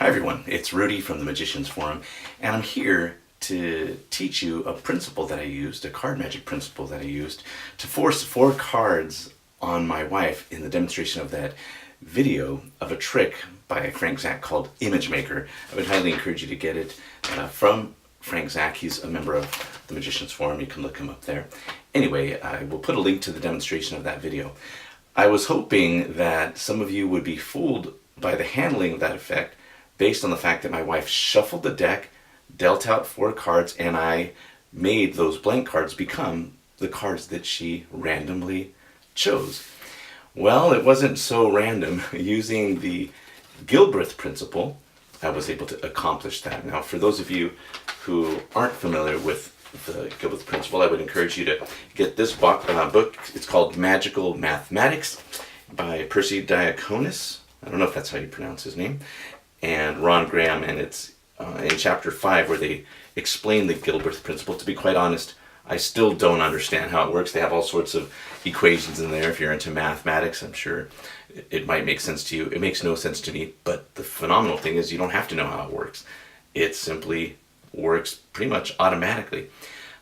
Hi everyone, it's Rudy from the Magician's Forum, and I'm here to teach you a principle that I used, a card magic principle that I used to force 4 cards on my wife in the demonstration of that video of a trick by Frank Zach called Image Maker. I would highly encourage you to get it from Frank Zach. He's a member of the Magician's Forum. You can look him up there. Anyway, I will put a link to the demonstration of that video. I was hoping that some of you would be fooled by the handling of that effect based on the fact that my wife shuffled the deck, dealt out 4 cards, and I made those blank cards become the cards that she randomly chose. Well, it wasn't so random. Using the Gilbreath Principle, I was able to accomplish that. Now, for those of you who aren't familiar with the Gilbreath Principle, I would encourage you to get this book. It's called Magical Mathematics by Percy Diaconis. I don't know if that's how you pronounce his name. And Ron Graham, and it's in chapter 5 where they explain the Gilbreath Principle. To be quite honest, I still don't understand how it works. They have all sorts of equations in there. If you're into mathematics, I'm sure it might make sense to you. It makes no sense to me, but the phenomenal thing is you don't have to know how it works. It simply works pretty much automatically.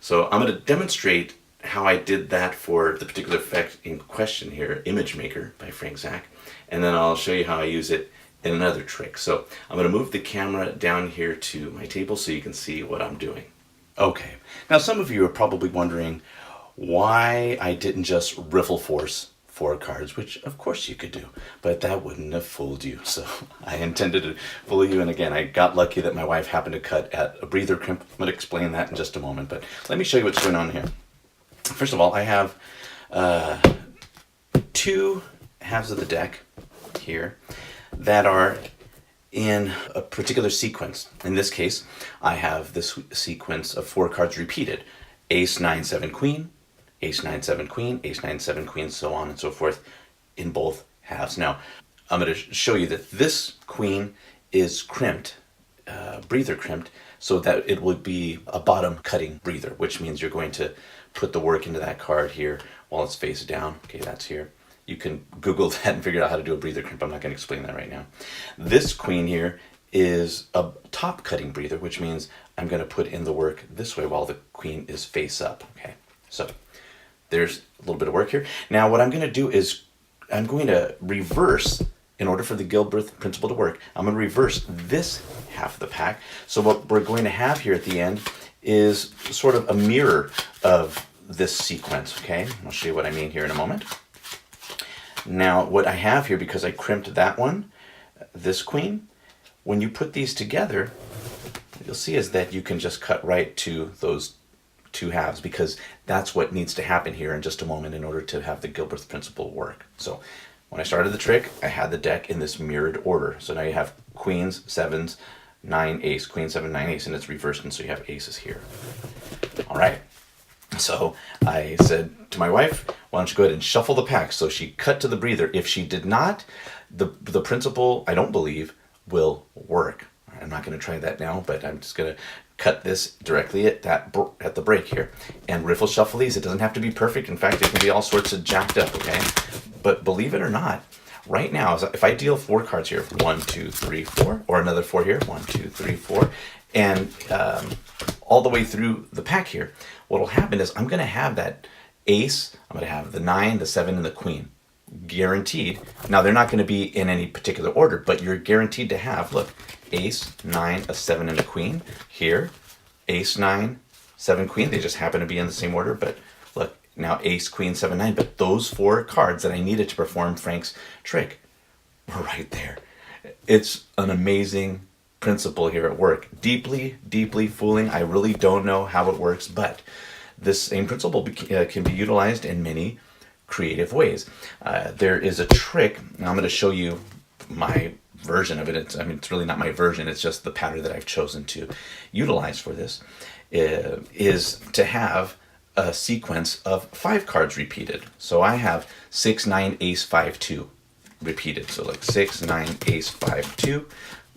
So I'm going to demonstrate how I did that for the particular effect in question here, Image Maker by Frank Zach, and then I'll show you how I use it in another trick. So I'm going to move the camera down here to my table so you can see what I'm doing. Okay, now some of you are probably wondering why I didn't just riffle force 4 cards, which of course you could do, but that wouldn't have fooled you. So I intended to fool you, and again, I got lucky that my wife happened to cut at a breather crimp. I'm going to explain that in just a moment, but let me show you what's going on here. First of all, I have 2 halves of the deck here that are in a particular sequence. In this case, I have this sequence of 4 cards repeated. Ace, 9, 7, queen, ace, 9, 7, queen, ace, 9, 7, queen, so on and so forth in both halves. Now, I'm going to show you that this queen is crimped, breather crimped, so that it would be a bottom cutting breather, which means you're going to put the work into that card here while it's face down. Okay, that's here. You can Google that and figure out how to do a breather crimp. I'm not going to explain that right now. This queen here is a top cutting breather, which means I'm going to put in the work this way while the queen is face up. Okay, so there's a little bit of work here. Now what I'm going to do is I'm going to reverse, in order for the Gilbreath Principle to work, I'm going to reverse this half of the pack. So what we're going to have here at the end is sort of a mirror of this sequence, okay? I'll show you what I mean here in a moment. Now, what I have here, because I crimped that one, this queen, when you put these together, what you'll see is that you can just cut right to those 2 halves, because that's what needs to happen here in just a moment in order to have the Gilbreath Principle work. So when I started the trick, I had the deck in this mirrored order. So now you have queens, 7s, 9, ace, queen, 7, 9, ace, and it's reversed, and so you have aces here. All right. So I said to my wife, why don't you go ahead and shuffle the pack? So she cut to the breather. If she did not, the principle, I don't believe, will work. I'm not going to try that now, but I'm just going to cut this directly at the break here and riffle shuffle these. It doesn't have to be perfect. In fact, it can be all sorts of jacked up, okay? But believe it or not, right now, if I deal 4 cards here, 1, 2, 3, 4, or another 4 here, 1, 2, 3, 4, and all the way through the pack here, what will happen is I'm going to have that ace, I'm going to have the 9, the 7, and the queen. Guaranteed. Now, they're not going to be in any particular order, but you're guaranteed to have, look, ace, 9, a 7, and a queen. Here, ace, 9, 7, queen. They just happen to be in the same order, but look, now ace, queen, 7, 9. But those 4 cards that I needed to perform Frank's trick were right there. It's an amazing principle here at work. Deeply, deeply fooling. I really don't know how it works, but this same principle can be utilized in many creative ways. There is a trick, and I'm going to show you my version of it. It's really not my version, it's just the pattern that I've chosen to utilize for this, is to have a sequence of 5 cards repeated. So I have 6, 9, ace, 5, 2 repeated. So like 6, 9, ace, 5, 2,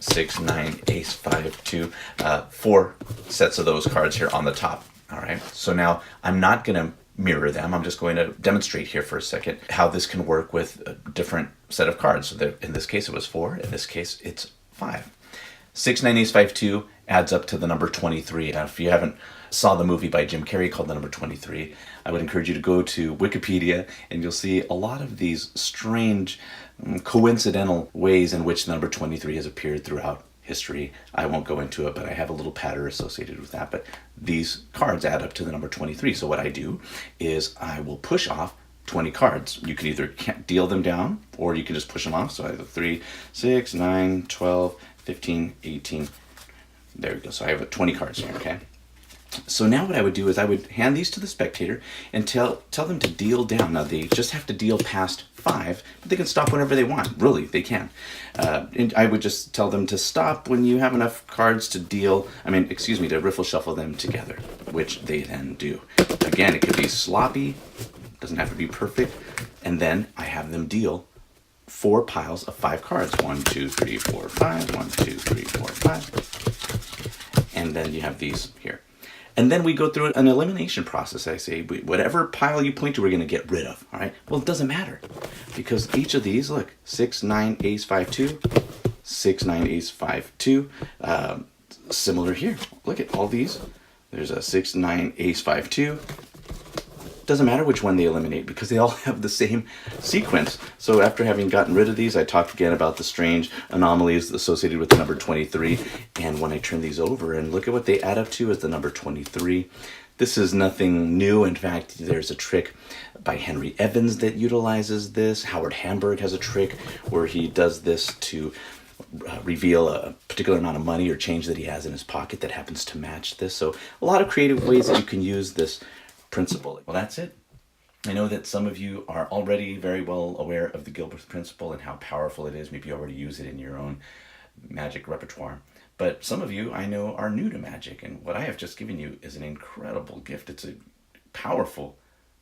6, 9, ace, 5, 2, 4 sets of those cards here on the top. All right, so now I'm not going to mirror them. I'm just going to demonstrate here for a second how this can work with a different set of cards. So that in this case it was 4, in this case it's 5. 6, 9, ace, 5, 2 adds up to the number 23. Now, if you haven't saw the movie by Jim Carrey called The Number 23, I would encourage you to go to Wikipedia, and you'll see a lot of these strange, coincidental ways in which the number 23 has appeared throughout history. I won't go into it, but I have a little patter associated with that. But these cards add up to the number 23. So what I do is I will push off 20 cards. You can either deal them down, or you can just push them off. So I have 3, 6, 9, 12, 15, 18. There we go. So I have 20 cards here, okay? So now what I would do is I would hand these to the spectator and tell them to deal down. Now they just have to deal past 5, but they can stop whenever they want. Really, they can. And I would just tell them to stop when you have enough cards to to riffle shuffle them together, which they then do. Again, it could be sloppy, doesn't have to be perfect, and then I have them deal 4 piles of 5 cards. 1, 2, 3, 4, 5. 1, 2, 3, 4, 5. And then you have these here. And then we go through an elimination process. I say, whatever pile you point to, we're going to get rid of. All right. Well, it doesn't matter, because each of these, look, 6, 9, ace, 5, 2, 6, 9, ace, 5, 2. Similar here. Look at all these. There's a 6, 9, ace, 5, 2. Doesn't matter which one they eliminate, because they all have the same sequence. So after having gotten rid of these, I talked again about the strange anomalies associated with the number 23. And when I turn these over and look at what they add up to as the number 23, this is nothing new. In fact, there's a trick by Henry Evans that utilizes this. Howard Hamburg has a trick where he does this to reveal a particular amount of money or change that he has in his pocket that happens to match this. So a lot of creative ways that you can use this principle. Well, that's it. I know that some of you are already very well aware of the Gilbreath Principle and how powerful it is. Maybe you already use it in your own magic repertoire. But some of you I know are new to magic, and what I have just given you is an incredible gift. It's a powerful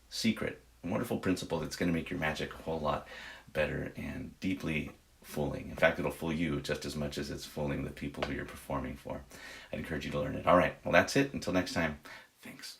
secret, a wonderful principle that's going to make your magic a whole lot better and deeply fooling. In fact, it'll fool you just as much as it's fooling the people who you're performing for. I'd encourage you to learn it. All right. Well, that's it. Until next time. Thanks.